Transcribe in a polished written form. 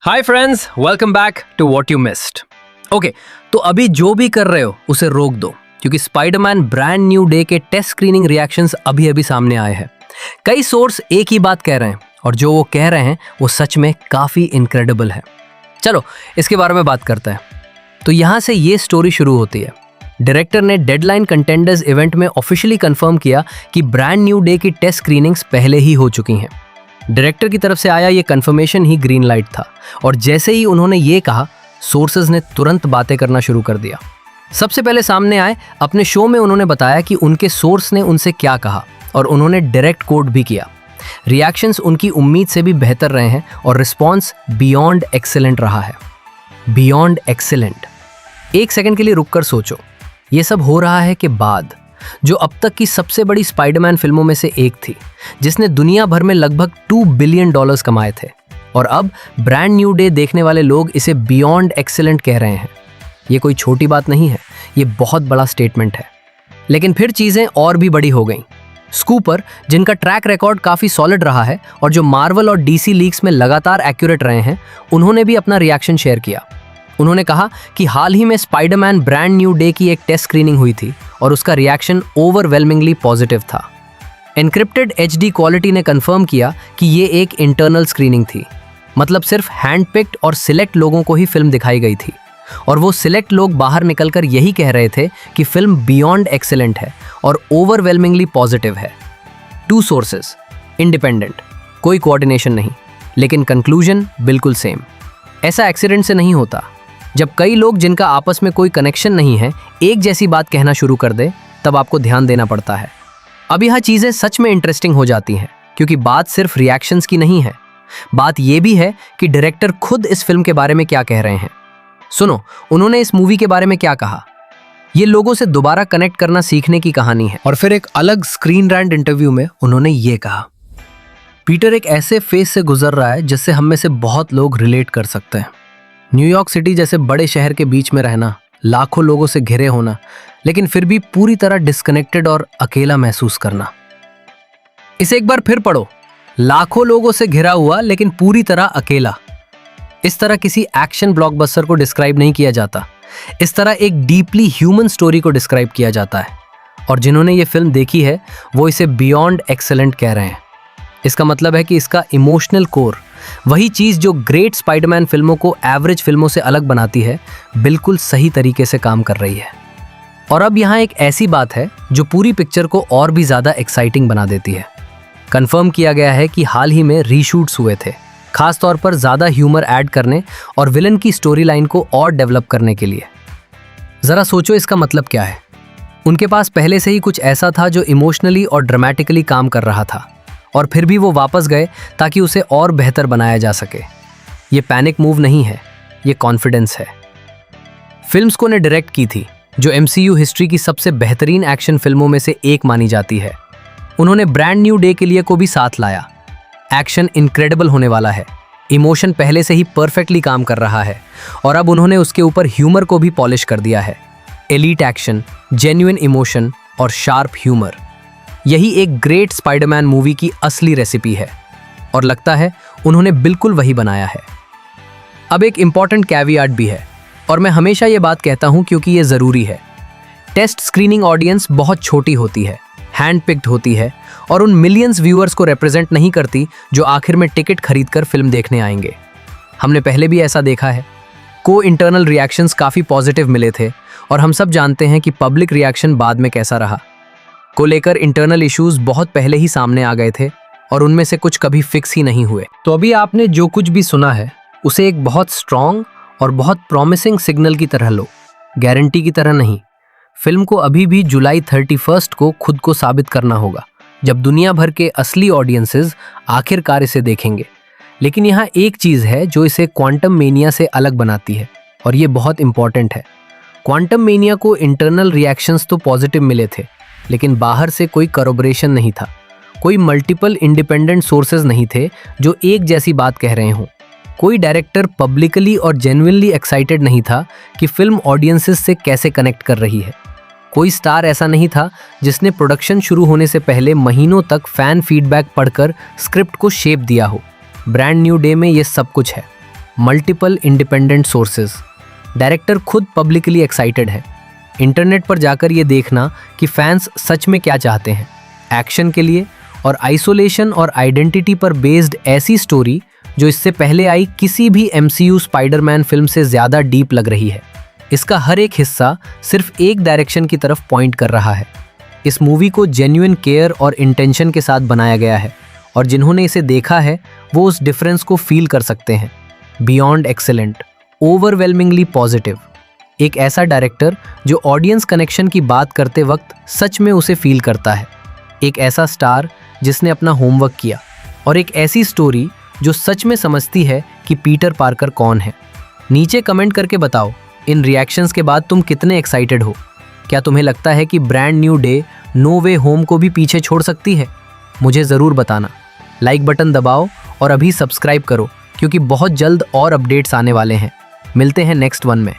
Hi friends, welcome back to what you missed. Okay, तो अभी जो भी कर रहे हो उसे रोक दो, क्योंकि स्पाइडरमैन ब्रांड न्यू डे के टेस्ट स्क्रीनिंग रिएक्शंस अभी अभी सामने आए हैं। कई सोर्स एक ही बात कह रहे हैं और जो वो कह रहे हैं वो सच में काफ़ी इनक्रेडिबल है। चलो इसके बारे में बात करते हैं। तो यहाँ से ये स्टोरी शुरू होती है। डायरेक्टर ने डेडलाइन कंटेंडर्स इवेंट में ऑफिशियली कंफर्म किया कि ब्रांड न्यू डे की टेस्ट स्क्रीनिंग्स पहले ही हो चुकी हैं। डायरेक्टर की तरफ से आया ये कंफर्मेशन ही ग्रीन लाइट था, और जैसे ही उन्होंने ये कहा, सोर्सेज ने तुरंत बातें करना शुरू कर दिया। सबसे पहले सामने आए, अपने शो में उन्होंने बताया कि उनके सोर्स ने उनसे क्या कहा, और उन्होंने डायरेक्ट कोट भी किया। रिएक्शंस उनकी उम्मीद से भी बेहतर रहे हैं और रिस्पॉन्स बियॉन्ड एक्सेलेंट रहा है। Beyond excellent. एक सेकंड के लिए रुककर सोचो, ये सब हो रहा है के बाद जो अब तक की सबसे बड़ी स्पाइडरमैन फिल्मों में से एक थी, जिसने दुनिया भर में लगभग $2 बिलियन कमाए थे, और अब ब्रांड न्यू डे देखने वाले लोग इसे बियॉन्ड एक्सेलेंट कह रहे हैं। ये कोई छोटी बात नहीं है, ये बहुत बड़ा स्टेटमेंट है। लेकिन फिर चीजें और भी बड़ी हो गईं। स्कूपर, जिनका ट्रैक रिकॉर्ड काफी सॉलिड रहा है और जो मार्वल और डीसी लीक्स में लगातार एक्यूरेट रहे हैं, उन्होंने भी अपना रिएक्शन शेयर किया। उन्होंने कहा कि हाल ही में स्पाइडरमैन ब्रांड न्यू डे की एक टेस्ट स्क्रीनिंग हुई थी और उसका रिएक्शन ओवरवेलमिंगली पॉजिटिव था। एनक्रिप्टेड HD क्वालिटी ने कंफर्म किया कि ये एक इंटरनल स्क्रीनिंग थी, मतलब सिर्फ हैंड पिक्ड और सिलेक्ट लोगों को ही फिल्म दिखाई गई थी, और वो सिलेक्ट लोग बाहर निकलकर यही कह रहे थे कि फिल्म बियॉन्ड एक्सेलेंट है और ओवरवेलमिंगली पॉजिटिव है। 2 सोर्सेस, इंडिपेंडेंट, कोई कोऑर्डिनेशन नहीं, लेकिन कंक्लूजन बिल्कुल सेम। ऐसा एक्सीडेंट से नहीं होता। जब कई लोग जिनका आपस में कोई कनेक्शन नहीं है एक जैसी बात कहना शुरू कर दे, तब आपको ध्यान देना पड़ता है। अब यह चीजें सच में इंटरेस्टिंग हो जाती हैं, क्योंकि बात सिर्फ रिएक्शंस की नहीं है। बात यह भी है कि डायरेक्टर खुद इस फिल्म के बारे में क्या कह रहे हैं। सुनो, उन्होंने इस मूवी के बारे में क्या कहा। ये लोगों से दोबारा कनेक्ट करना सीखने की कहानी है। और फिर एक अलग स्क्रीन रैंट इंटरव्यू में उन्होंने ये कहा, पीटर एक ऐसे फेज से गुजर रहा है जिससे हम में से बहुत लोग रिलेट कर सकते हैं। न्यूयॉर्क सिटी जैसे बड़े शहर के बीच में रहना, लाखों लोगों से घिरे होना, लेकिन फिर भी पूरी तरह डिस्कनेक्टेड और अकेला महसूस करना। इसे एक बार फिर पढ़ो, लाखों लोगों से घिरा हुआ लेकिन पूरी तरह अकेला। इस तरह किसी एक्शन ब्लॉकबस्टर को डिस्क्राइब नहीं किया जाता। इस तरह एक डीपली ह्यूमन स्टोरी को डिस्क्राइब किया जाता है, और जिन्होंने ये फिल्म देखी है वो इसे बियॉन्ड एक्सेलेंट कह रहे हैं। इसका मतलब है कि इसका इमोशनल कोर, वही चीज जो ग्रेट स्पाइडरमैन फिल्मों को एवरेज फिल्मों से अलग बनाती है, बिल्कुल सही तरीके से काम कर रही है। और अब यहाँ एक ऐसी बात है जो पूरी पिक्चर को और भी ज्यादा एक्साइटिंग बना देती है। कंफर्म किया गया है कि हाल ही में रीशूट्स हुए थे, खास तौर पर ज्यादा ह्यूमर ऐड करने और विलन की स्टोरी लाइन को और डेवलप करने के लिए। जरा सोचो इसका मतलब क्या है। उनके पास पहले से ही कुछ ऐसा था जो इमोशनली और ड्रामेटिकली काम कर रहा था, और फिर भी वो वापस गए ताकि उसे और बेहतर बनाया जा सके। ये पैनिक मूव नहीं है, ये कॉन्फिडेंस है। फिल्म्स को ने डायरेक्ट की थी, जो MCU हिस्ट्री की सबसे बेहतरीन एक्शन फिल्मों में से एक मानी जाती है। उन्होंने ब्रांड न्यू डे के लिए को भी साथ लाया। एक्शन इनक्रेडिबल होने वाला है, इमोशन पहले से ही परफेक्टली काम कर रहा है, और अब उन्होंने उसके ऊपर ह्यूमर को भी पॉलिश कर दिया है। एलीट एक्शन, जेन्युइन इमोशन और शार्प ह्यूमर, यही एक ग्रेट स्पाइडरमैन मूवी की असली रेसिपी है, और लगता है उन्होंने बिल्कुल वही बनाया है। अब एक इंपॉर्टेंट कैवियाट भी है, और मैं हमेशा ये बात कहता हूं क्योंकि ये जरूरी है। टेस्ट स्क्रीनिंग ऑडियंस बहुत छोटी होती है, हैंड पिक्ड होती है, और उन मिलियंस व्यूअर्स को रिप्रेजेंट नहीं करती जो आखिर में टिकट खरीदकर फिल्म देखने आएंगे। हमने पहले भी ऐसा देखा है। को इंटरनल रिएक्शंस काफी पॉजिटिव मिले थे, और हम सब जानते हैं कि पब्लिक रिएक्शन बाद में कैसा रहा। को लेकर इंटरनल इश्यूज बहुत पहले ही सामने आ गए थे, और उनमें से कुछ कभी फिक्स ही नहीं हुए। तो अभी आपने जो कुछ भी सुना है उसे एक बहुत स्ट्रॉन्ग और बहुत प्रॉमिसिंग सिग्नल की तरह लो, गारंटी की तरह नहीं। फिल्म को अभी भी जुलाई 31 को खुद को साबित करना होगा, जब दुनिया भर के असली ऑडियंसेस आखिरकार इसे देखेंगे। लेकिन यहाँ एक चीज़ है जो इसे क्वांटम मेनिया से अलग बनाती है, और ये बहुत इंपॉर्टेंट है। क्वांटम मेनिया को इंटरनल रिएक्शंस तो पॉजिटिव मिले थे, लेकिन बाहर से कोई कॉरपोरेशन नहीं था, कोई मल्टीपल इंडिपेंडेंट सोर्सेज नहीं थे जो एक जैसी बात कह रहे हों। कोई डायरेक्टर पब्लिकली और जेन्युइनली एक्साइटेड नहीं था कि फिल्म ऑडियंसेस से कैसे कनेक्ट कर रही है। कोई स्टार ऐसा नहीं था जिसने प्रोडक्शन शुरू होने से पहले महीनों तक फैन फीडबैक पढ़कर स्क्रिप्ट को शेप दिया हो। ब्रांड न्यू डे में ये सब कुछ है। Multiple independent sources. डायरेक्टर खुद पब्लिकली एक्साइटेड है। इंटरनेट पर जाकर ये देखना कि फैंस सच में क्या चाहते हैं। एक्शन के लिए और आइसोलेशन और आइडेंटिटी पर बेस्ड ऐसी स्टोरी जो इससे पहले आई किसी भी MCU स्पाइडरमैन फिल्म से ज़्यादा डीप लग रही है। इसका हर एक हिस्सा सिर्फ एक डायरेक्शन की तरफ पॉइंट कर रहा है। इस मूवी को जेन्युइन केयर और इंटेंशन के साथ बनाया गया है और जिन्होंने इसे देखा है वो उस डिफरेंस को फील कर सकते हैं। Beyond excellent, overwhelmingly positive. एक ऐसा डायरेक्टर जो ऑडियंस कनेक्शन की बात करते वक्त सच में उसे फील करता है। एक ऐसा स्टार जिसने अपना होमवर्क किया और एक ऐसी स्टोरी जो सच में समझती है कि पीटर पार्कर कौन है। नीचे कमेंट करके बताओ इन रिएक्शंस के बाद तुम कितने एक्साइटेड हो। क्या तुम्हें लगता है कि ब्रांड न्यू डे नो वे होम को भी पीछे छोड़ सकती है? मुझे ज़रूर बताना। लाइक बटन दबाओ और अभी सब्सक्राइब करो क्योंकि बहुत जल्द और अपडेट्स आने वाले हैं। मिलते हैं नेक्स्ट वन में।